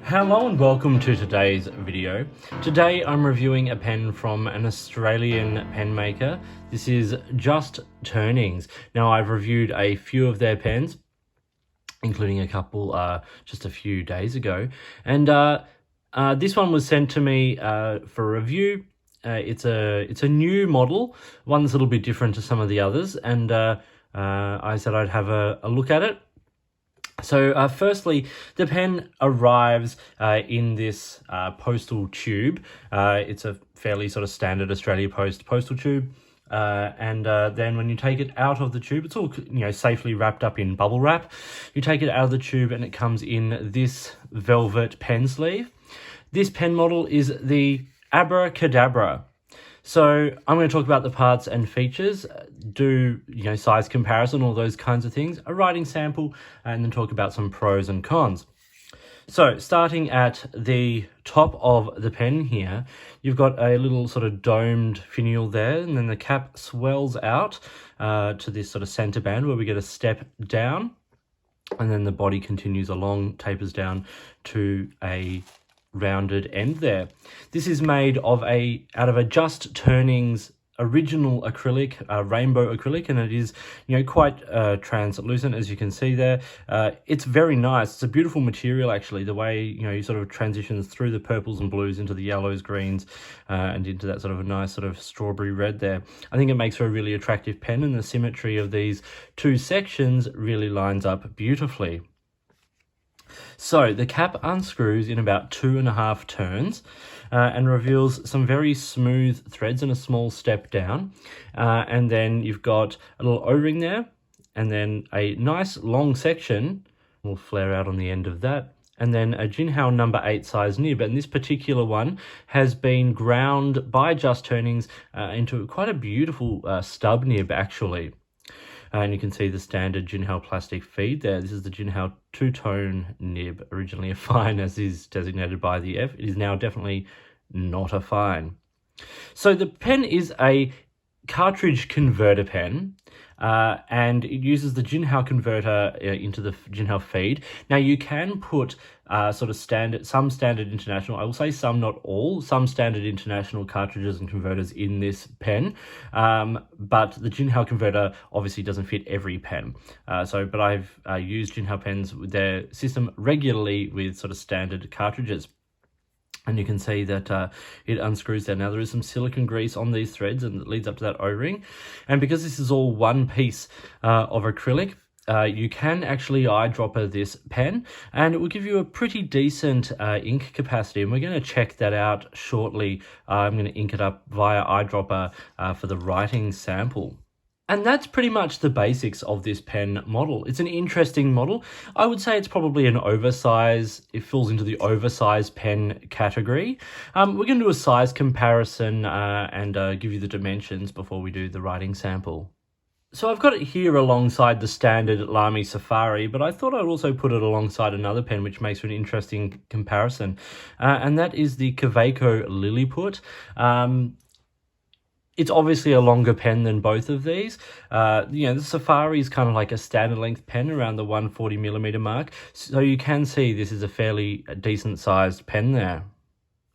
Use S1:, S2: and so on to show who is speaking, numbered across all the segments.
S1: Hello and welcome to today's video. Today I'm reviewing a pen from an Australian pen maker. This is Just Turnings. Now I've reviewed a few of their pens, including a couple just a few days ago. And this one was sent to me for review. It's a new model, one that's a little bit different to some of the others. And I said I'd have a look at it. So firstly, the pen arrives in this postal tube. It's a fairly sort of standard Australia Post postal tube. And then when you take it out of the tube, it's all safely wrapped up in bubble wrap. You take it out of the tube and it comes in this velvet pen sleeve. This pen model is the Abracadabra. So I'm going to talk about the parts and features, do size comparison, all those kinds of things, a writing sample, and then talk about some pros and cons. So starting at the top of the pen here, you've got a little sort of domed finial there, and then the cap swells out to this sort of center band where we get a step down, and then the body continues along, tapers down to a rounded end there. This is made out of a Just Turnings original acrylic, rainbow acrylic, and it is quite translucent, as you can see there. It's very nice. It's a beautiful material, actually, the way you sort of transitions through the purples and blues into the yellows, greens, and into that sort of a nice sort of strawberry red there. I think it makes for a really attractive pen, and the symmetry of these two sections really lines up beautifully. So the cap unscrews in about 2.5 turns and reveals some very smooth threads and a small step down. And then you've got a little O-ring there, and then a nice long section will flare out on the end of that. And then a Jinhao number 8 size nib, and this particular one has been ground by Just Turnings into quite a beautiful stub nib, actually. And you can see the standard Jinhao plastic feed there. This is the Jinhao two-tone nib, originally a fine, as is designated by the F. It is now definitely not a fine. So the pen is a cartridge converter pen, and it uses the Jinhao converter into the Jinhao feed. Now you can put sort of some standard international, I will say some, not all, some standard international cartridges and converters in this pen, but the Jinhao converter obviously doesn't fit every pen. But I've used Jinhao pens with their system regularly with sort of standard cartridges. And you can see that it unscrews there. Now there is some silicone grease on these threads and it leads up to that O-ring. And because this is all one piece of acrylic, you can actually eyedropper this pen, and it will give you a pretty decent ink capacity. And we're going to check that out shortly. I'm going to ink it up via eyedropper for the writing sample. And that's pretty much the basics of this pen model. It's an interesting model. I would say it's probably an oversize. It falls into the oversized pen category. We're going to do a size comparison and give you the dimensions before we do the writing sample. So I've got it here alongside the standard Lamy Safari, but I thought I'd also put it alongside another pen which makes for an interesting comparison. And that is the Kaweco Lilliput. It's obviously a longer pen than both of these. The Safari is kind of like a standard length pen around the 140mm mark. So you can see this is a fairly decent sized pen there.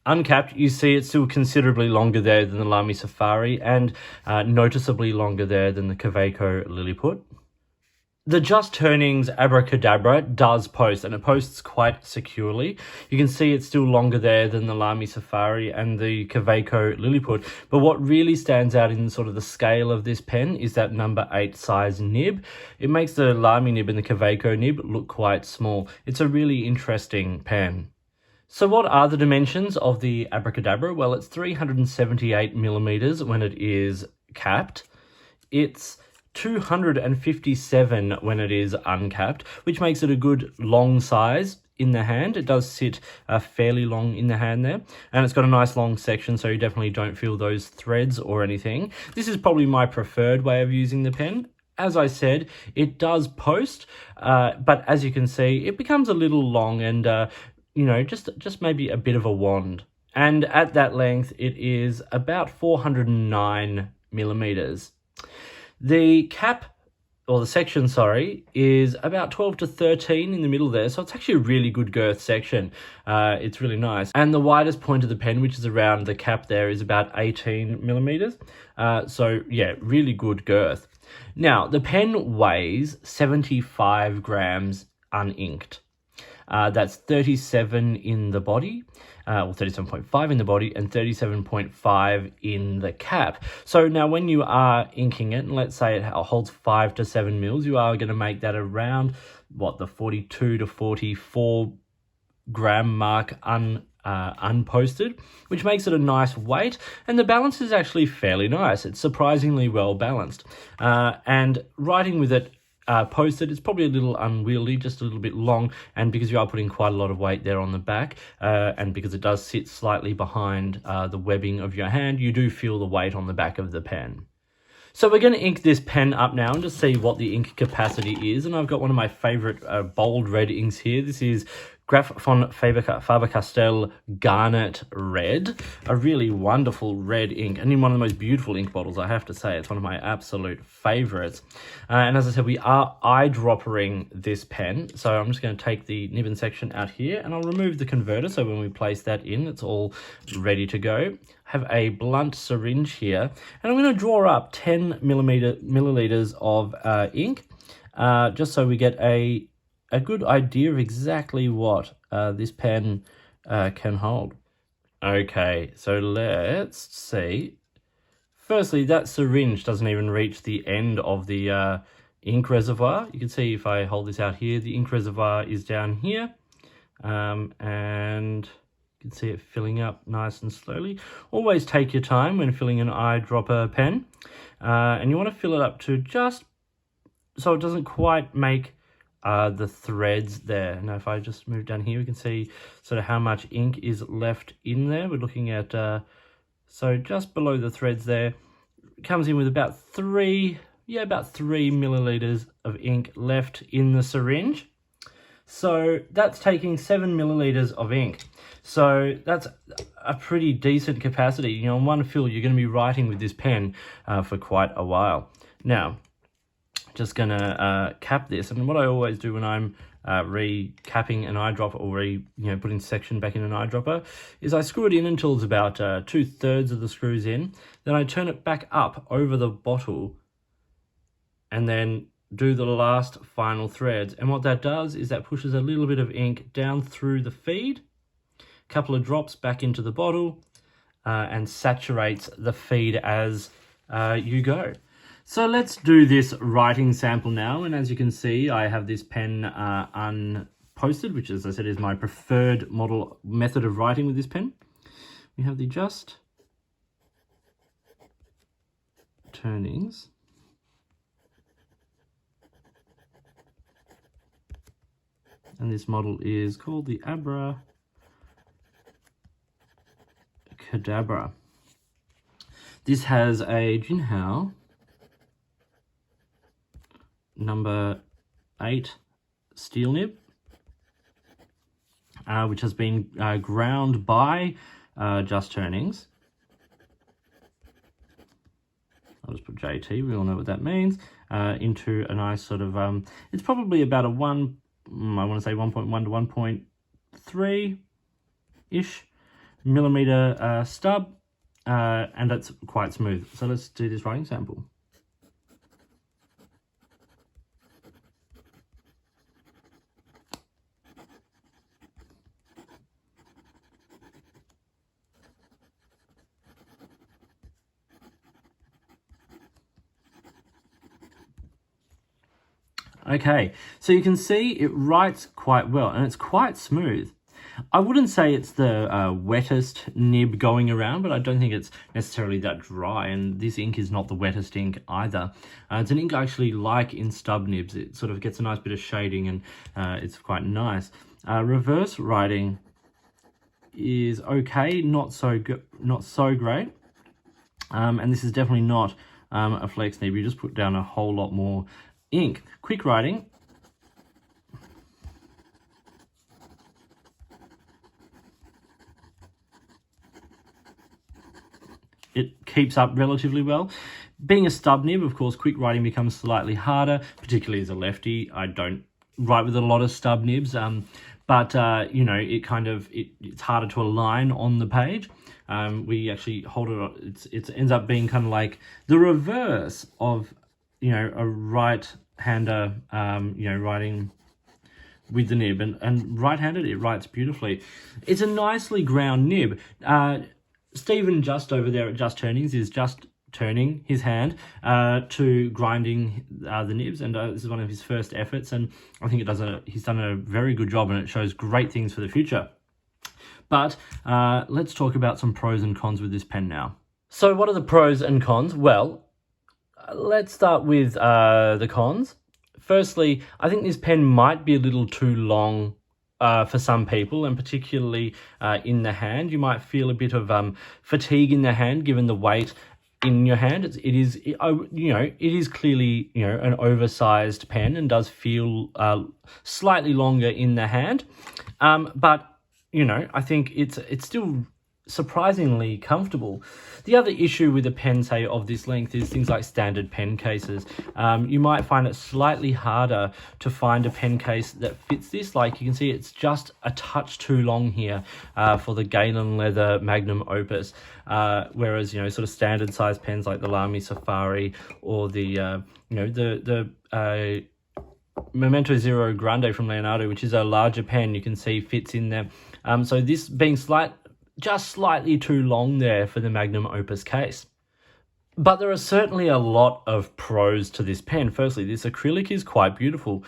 S1: Uncapped, you see it's still considerably longer there than the Lamy Safari and noticeably longer there than the Kaweco Lilliput. The Just Turnings Abracadabra does post, and it posts quite securely. You can see it's still longer there than the Lamy Safari and the Kaweco Lilliput. But what really stands out in sort of the scale of this pen is that number 8 size nib. It makes the Lamy nib and the Kaweco nib look quite small. It's a really interesting pen. So what are the dimensions of the Abracadabra? Well, it's 378mm when it is capped. It's 257 when it is uncapped, which makes it a good long size in the hand. It does sit fairly long in the hand there, and it's got a nice long section, so you definitely don't feel those threads or anything. This is probably my preferred way of using the pen. As I said, it does post, but as you can see, it becomes a little long and just maybe a bit of a wand. And at that length, it is about 409mm. The cap or the section, sorry, is about 12 to 13 in the middle there. So it's actually a really good girth section. It's really nice. And the widest point of the pen, which is around the cap there, is about 18 millimeters. So yeah, really good girth. Now, the pen weighs 75 grams uninked. That's 37 in the body, or 37.5 in the body, and 37.5 in the cap. So now when you are inking it, and let's say it holds 5 to 7 mils, you are going to make that around, what, the 42 to 44 gram mark unposted, which makes it a nice weight, and the balance is actually fairly nice. It's surprisingly well balanced, and writing with it posted, it's probably a little unwieldy, just a little bit long, and because you are putting quite a lot of weight there on the back, and because it does sit slightly behind the webbing of your hand, you do feel the weight on the back of the pen. So we're going to ink this pen up now and just see what the ink capacity is. And I've got one of my favorite bold red inks here. This is Graf von Faber-Castell Garnet Red, a really wonderful red ink, and in one of the most beautiful ink bottles, I have to say. It's one of my absolute favorites. And as I said, we are eyedroppering this pen. So I'm just going to take the nib and section out here, and I'll remove the converter. So when we place that in, it's all ready to go. Have a blunt syringe here, and I'm going to draw up 10 milliliters of ink, just so we get a good idea of exactly what this pen can hold. Okay, so let's see. Firstly, that syringe doesn't even reach the end of the ink reservoir. You can see if I hold this out here, the ink reservoir is down here, and you can see it filling up nice and slowly. Always take your time when filling an eyedropper pen, and you want to fill it up to just so it doesn't quite make the threads there. Now, if I just move down here, we can see sort of how much ink is left in there. We're looking at, so just below the threads there, it comes in with about 3 milliliters of ink left in the syringe. So that's taking 7 milliliters of ink. So that's a pretty decent capacity. You know, in one fill, you're going to be writing with this pen for quite a while. Now, just going to cap this. And what I always do when I'm recapping an eyedropper, or putting section back in an eyedropper, is I screw it in until it's about 2/3 of the screws in. Then I turn it back up over the bottle, and then do the last final threads. And what that does is that pushes a little bit of ink down through the feed, a couple of drops back into the bottle, and saturates the feed as you go. So let's do this writing sample now. And as you can see, I have this pen unposted, which, as I said, is my preferred method of writing with this pen. We have the just turnings. And this model is called the Abracadabra. This has a Jinhao number 8 steel nib, which has been ground by Just Turnings. I'll just put JT, we all know what that means, into a nice sort of, it's probably about a I want to say 1.1 to 1.3-ish millimeter stub, and that's quite smooth. So let's do this writing sample. Okay, so you can see it writes quite well, and it's quite smooth. I wouldn't say it's the wettest nib going around, but I don't think it's necessarily that dry, and this ink is not the wettest ink either. It's an ink I actually like in stub nibs. It sort of gets a nice bit of shading, and it's quite nice. Reverse writing is okay, not so great, and this is definitely not a flex nib. You just put down a whole lot more ink. Quick writing, it keeps up relatively well. Being a stub nib, of course, quick writing becomes slightly harder, particularly as a lefty. I don't write with a lot of stub nibs, but you know, it's harder to align on the page. We actually hold it. It ends up being kind of like the reverse of, you know, a right-hander, you know, writing with the nib, and right-handed it writes beautifully. It's a nicely ground nib. Stephen just over there at Just Turnings is just turning his hand to grinding the nibs, and this is one of his first efforts, and I think he's done a very good job, and it shows great things for the future. But let's talk about some pros and cons with this pen now. So what are the pros and cons? Well, let's start with the cons. Firstly, I think this pen might be a little too long for some people, and particularly in the hand. You might feel a bit of fatigue in the hand given the weight in your hand. It is clearly, you know, an oversized pen and does feel slightly longer in the hand, but you know, I think it's still surprisingly comfortable. The other issue with a pen, say, of this length is things like standard pen cases. You might find it slightly harder to find a pen case that fits this. Like you can see, it's just a touch too long here for the Galen Leather Magnum Opus, whereas, you know, sort of standard size pens like the Lamy Safari or the you know, the Memento Zero Grande from Leonardo, which is a larger pen, you can see fits in there. So this being just slightly too long there for the Magnum Opus case. But there are certainly a lot of pros to this pen. Firstly, this acrylic is quite beautiful.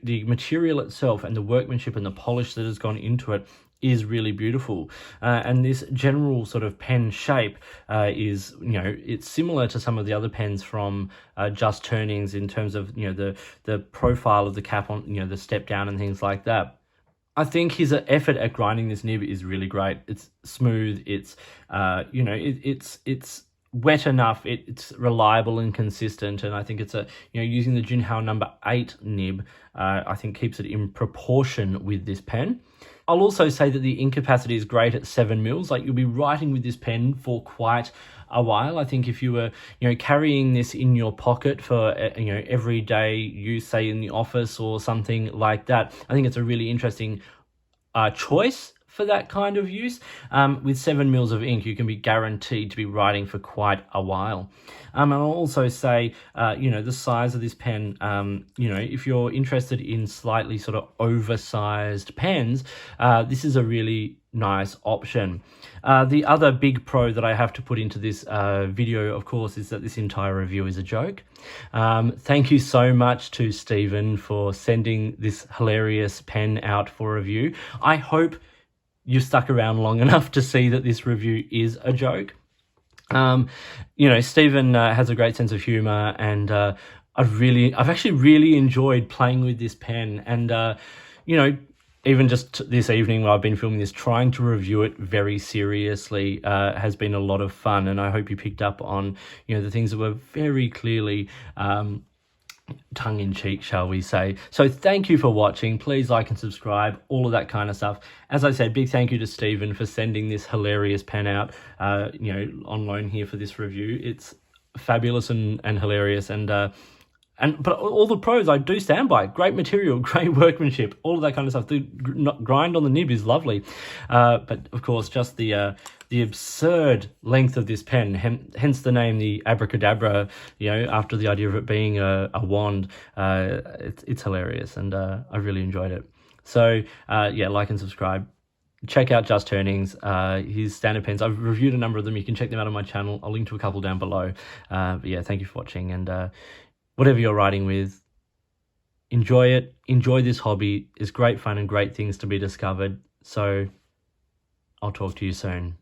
S1: The material itself and the workmanship and the polish that has gone into it is really beautiful, and this general sort of pen shape is, you know, it's similar to some of the other pens from Just Turnings in terms of, you know, the profile of the cap on, you know, the step down and things like that. I think his effort at grinding this nib is really great. It's smooth. It's you know, it's wet enough. It's reliable and consistent, and I think it's using the Junhao number 8 nib, I think keeps it in proportion with this pen. I'll also say that the ink capacity is great at 7 mils. Like, you'll be writing with this pen for quite a while. I think if you were, you know, carrying this in your pocket for, you know, everyday use, say in the office or something like that, I think it's a really interesting choice for that kind of use. With 7 mils of ink, you can be guaranteed to be writing for quite a while. And I'll also say, you know, the size of this pen, you know, if you're interested in slightly sort of oversized pens, this is a really nice option. The other big pro that I have to put into this video, of course, is that this entire review is a joke. Thank you so much to Stephen for sending this hilarious pen out for review. I hope you stuck around long enough to see that this review is a joke. You know, Stephen has a great sense of humor, and I've actually really enjoyed playing with this pen, and you know, even just this evening while I've been filming this, trying to review it very seriously has been a lot of fun, and I hope you picked up on, you know, the things that were very clearly tongue-in-cheek, shall we say. So thank you for watching. Please like and subscribe, all of that kind of stuff. As I said, big thank you to Stephen for sending this hilarious pen out, you know, on loan here for this review. It's fabulous and hilarious, but all the pros I do stand by. Great material, great workmanship, all of that kind of stuff. The grind on the nib is lovely, but of course, just the absurd length of this pen, hence the name, the Abracadabra, you know, after the idea of it being a wand. It's hilarious, and I really enjoyed it. So yeah, like and subscribe. Check out Just Turnings, his standard pens. I've reviewed a number of them. You can check them out on my channel. I'll link to a couple down below. But yeah, thank you for watching, and whatever you're writing with, enjoy it. Enjoy this hobby. It's great fun and great things to be discovered. So I'll talk to you soon.